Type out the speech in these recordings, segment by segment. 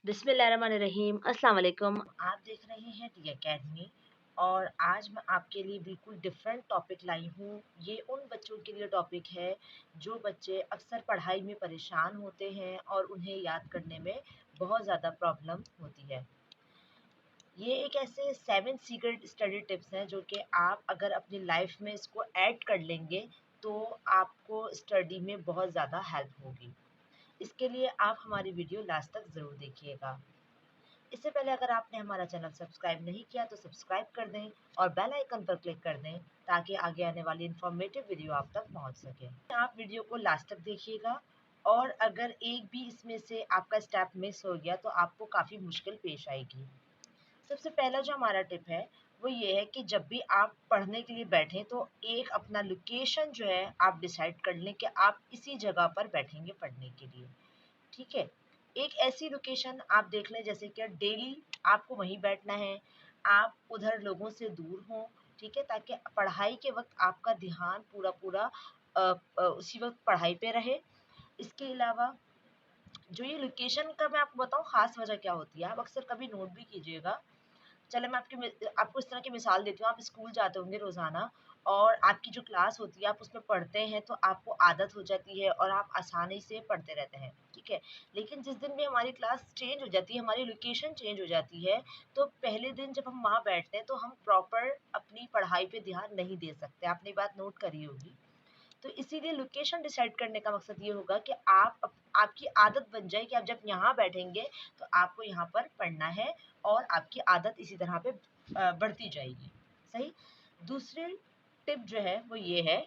बिस्मिल्लाहिर्रहमानिर्रहीम। अस्सलाम वालेकुम। आप देख रहे हैं टी अकेडमी और आज मैं आपके लिए बिल्कुल डिफरेंट टॉपिक लाई हूँ। ये उन बच्चों के लिए टॉपिक है जो बच्चे अक्सर पढ़ाई में परेशान होते हैं और उन्हें याद करने में बहुत ज़्यादा प्रॉब्लम होती है। ये एक ऐसे 7 सीक्रेट स्टडी टिप्स हैं जो कि आप अगर अपनी लाइफ में इसको ऐड कर लेंगे तो आपको स्टडी में बहुत ज़्यादा हेल्प होगी। इसके लिए आप हमारी वीडियो लास्ट तक ज़रूर देखिएगा। इससे पहले अगर आपने हमारा चैनल सब्सक्राइब नहीं किया तो सब्सक्राइब कर दें और बेल आइकन पर क्लिक कर दें ताकि आगे आने वाली इन्फॉर्मेटिव वीडियो आप तक पहुंच सके। आप वीडियो को लास्ट तक देखिएगा और अगर एक भी इसमें से आपका स्टेप मिस हो गया तो आपको काफ़ी मुश्किल पेश आएगी। सबसे पहला जो हमारा टिप है वो ये है कि जब भी आप पढ़ने के लिए बैठें तो एक अपना लोकेशन जो है आप डिसाइड कर लें कि आप इसी जगह पर बैठेंगे पढ़ने के लिए। ठीक है, एक ऐसी लोकेशन आप देख लें जैसे कि डेली आपको वहीं बैठना है, आप उधर लोगों से दूर हों। ठीक है, ताकि पढ़ाई के वक्त आपका ध्यान पूरा पूरा उसी वक्त पढ़ाई पे रहे। इसके अलावा जो ये लोकेशन का मैं आपको बताऊं खास वजह क्या होती है, आप अक्सर कभी नोट भी कीजिएगा। चले मैं आपको इस तरह की मिसाल देती हूँ। आप स्कूल जाते होंगे रोज़ाना और आपकी जो क्लास होती है आप उसमें पढ़ते हैं तो आपको आदत हो जाती है और आप आसानी से पढ़ते रहते हैं। ठीक है, लेकिन जिस दिन भी हमारी क्लास चेंज हो जाती है, हमारी लोकेशन चेंज हो जाती है, तो पहले दिन जब हम वहाँ बैठते हैं तो हम प्रॉपर अपनी पढ़ाई पे ध्यान नहीं दे सकते। आपने ये बात नोट करी होगी। तो इसीलिए लोकेशन डिसाइड करने का मकसद ये होगा कि आपकी आदत बन जाए कि आप जब यहाँ बैठेंगे तो आपको यहाँ पर पढ़ना है और आपकी आदत इसी तरह पे बढ़ती जाएगी। सही। दूसरी टिप जो है वो ये है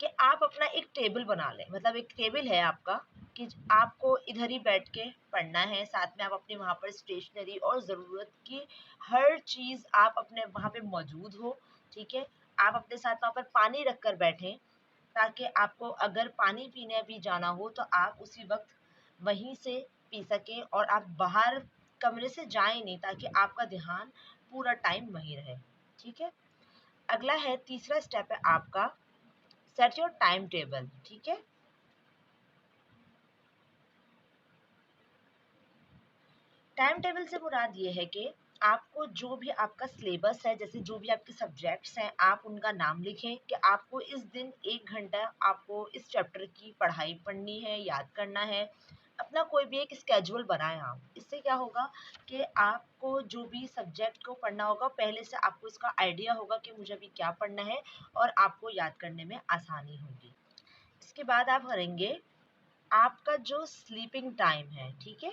कि आप अपना एक टेबल बना लें। मतलब एक टेबल है आपका कि आपको इधर ही बैठ के पढ़ना है, साथ में आप अपने वहाँ पर स्टेशनरी और ज़रूरत की हर चीज़ आप अपने वहाँ पे मौजूद हो। ठीक है, आप अपने साथ वहाँ पर पानी रख कर बैठें ताकि आपको अगर पानी पीने भी जाना हो तो आप उसी वक्त वहीं से पी सकें और आप बाहर कमरे से जाएं नहीं, ताकि आपका ध्यान पूरा टाइम वहीं रहे। ठीक है, अगला है, तीसरा स्टेप है आपका सेट योर टाइम टेबल। ठीक है, टाइम टेबल से मुराद ये है कि आपको जो भी आपका सिलेबस है, जैसे जो भी आपके सब्जेक्ट्स हैं, आप उनका नाम लिखें कि आपको इस दिन 1 घंटा आपको इस चैप्टर की पढ़ाई पढ़नी है, याद करना है। अपना कोई भी एक स्केड्यूल बनाएं आप। इससे क्या होगा कि आपको जो भी सब्जेक्ट को पढ़ना होगा पहले से आपको इसका आइडिया होगा कि मुझे अभी क्या पढ़ना है और आपको याद करने में आसानी होगी। इसके बाद आप करेंगे आपका जो स्लीपिंग टाइम है। ठीक है,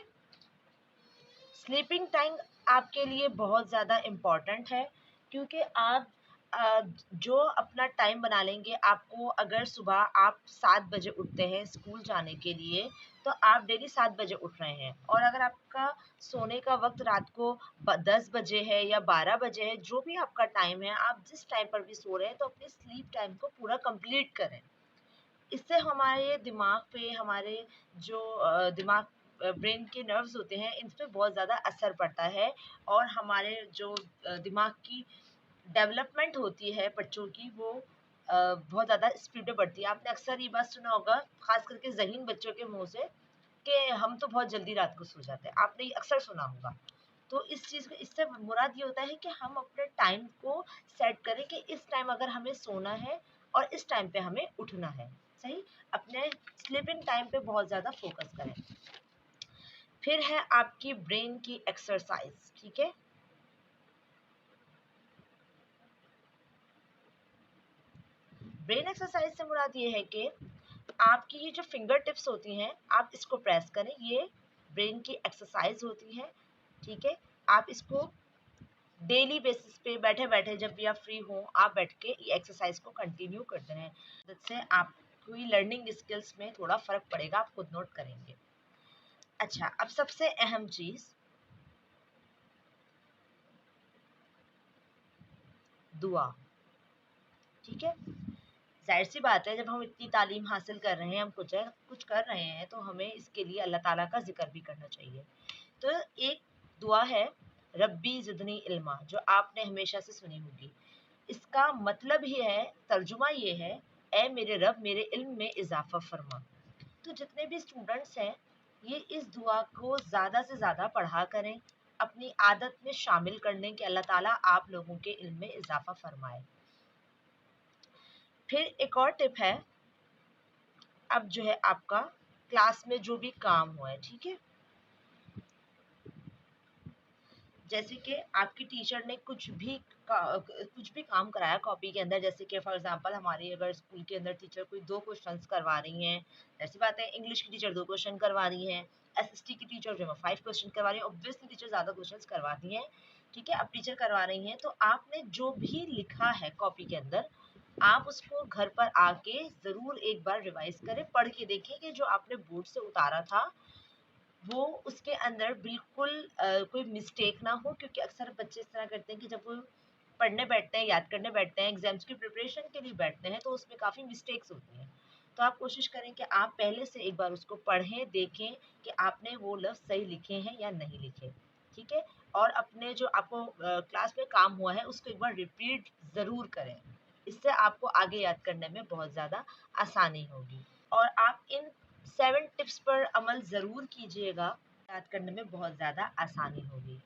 स्लीपिंग टाइम आपके लिए बहुत ज़्यादा इम्पॉर्टेंट है क्योंकि आप जो अपना टाइम बना लेंगे, आपको अगर सुबह आप 7 बजे उठते हैं स्कूल जाने के लिए तो आप डेली 7 बजे उठ रहे हैं, और अगर आपका सोने का वक्त रात को 10 बजे है या 12 बजे है, जो भी आपका टाइम है, आप जिस टाइम पर भी सो रहे हैं तो अपने स्लीप टाइम को पूरा कंप्लीट करें। इससे हमारे दिमाग पे, हमारे जो दिमाग ब्रेन के नर्व्स होते हैं, इन पे बहुत ज़्यादा असर पड़ता है और हमारे जो दिमाग की डेवलपमेंट होती है बच्चों की, वो बहुत ज़्यादा स्पीड में बढ़ती है। आपने अक्सर ये बात सुना होगा, खास करके ज़हीन बच्चों के मुंह से, कि हम तो बहुत जल्दी रात को सो जाते हैं। आपने ये अक्सर सुना होगा। तो इस चीज़ को, इससे मुराद ये होता है कि हम अपने टाइम को सेट करें कि इस टाइम अगर हमें सोना है और इस टाइम पे हमें उठना है। सही। अपने स्लीपिंग टाइम पे बहुत ज़्यादा फोकस करें। फिर है आपकी ब्रेन की एक्सरसाइज। ठीक है, ब्रेन एक्सरसाइज से मुराद ये है कि आपकी ये जो फिंगर टिप्स होती हैं आप इसको प्रेस करें, ये ब्रेन की एक्सरसाइज होती है। ठीक है, आप इसको डेली बेसिस पे बैठे बैठे जब भी आप फ्री हो आप बैठ के ये एक्सरसाइज को कंटिन्यू करते रहें। जिससे आपकी लर्निंग स्किल्स में थोड़ा फर्क पड़ेगा, आप खुद नोट करेंगे। अच्छा, अब सबसे अहम चीज, दुआ। ठीक है, जाहिर सी बात है, जब हम इतनी तालीम हासिल कर रहे हैं, हम कुछ कर रहे हैं, तो हमें इसके लिए अल्लाह ताला का जिक्र भी करना चाहिए। तो एक दुआ है, रब्बी ज़िदनी इल्मा, जो आपने हमेशा से सुनी होगी। इसका मतलब ही है, तर्जुमा ये है, ए मेरे रब मेरे इल्म में इजाफा फरमा। तो जितने भी स्टूडेंट्स हैं ये इस दुआ को ज़्यादा से ज़्यादा पढ़ा करें, अपनी आदत में शामिल करने के अल्लाह ताला आप लोगों के इल्म में इजाफ़ा फरमाए। फिर एक और टिप है, अब जो है आपका क्लास में जो भी काम हुआ है, ठीक है, जैसे कि आपकी टीचर ने कुछ भी काम कराया कॉपी के अंदर, जैसे कि फॉर एग्जांपल हमारी अगर स्कूल के अंदर टीचर कोई 2 क्वेश्चंस करवा रही हैं, ऐसी बात है इंग्लिश की टीचर 2 क्वेश्चन करवा रही हैं, एसएसटी की टीचर जो है 5 क्वेश्चन करवा रही है, ऑब्वियसली टीचर ज़्यादा क्वेश्चंस करवाती हैं, ठीक है? अब टीचर करवा रही हैं तो आपने जो भी लिखा है कॉपी के अंदर, आप उसको घर पर आके ज़रूर एक बार रिवाइज़ करें, पढ़ के देखें कि जो आपने बोर्ड से उतारा था वो उसके अंदर बिल्कुल कोई मिस्टेक ना हो, क्योंकि अक्सर बच्चे इस तरह करते हैं कि जब वो पढ़ने बैठते हैं, याद करने बैठते हैं, एग्जाम्स की प्रिपरेशन के लिए बैठते हैं, तो उसमें काफ़ी मिस्टेक्स होती हैं। तो आप कोशिश करें कि आप पहले से एक बार उसको पढ़ें, देखें कि आपने वो लफ्ज़ सही लिखे हैं या नहीं लिखे, ठीक है? और अपने जो आपको क्लास में काम हुआ है उसको एक बार रिपीट ज़रूर करें। इससे आपको आगे याद करने में बहुत ज़्यादा आसानी होगी। और आप इन 7 टिप्स पर अमल ज़रूर कीजिएगा, याद करने में बहुत ज़्यादा आसानी होगी।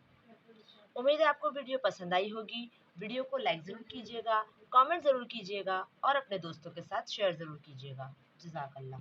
उम्मीद है आपको वीडियो पसंद आई होगी। वीडियो को लाइक ज़रूर कीजिएगा, कमेंट ज़रूर कीजिएगा और अपने दोस्तों के साथ शेयर ज़रूर कीजिएगा। जज़ाकल्लाह।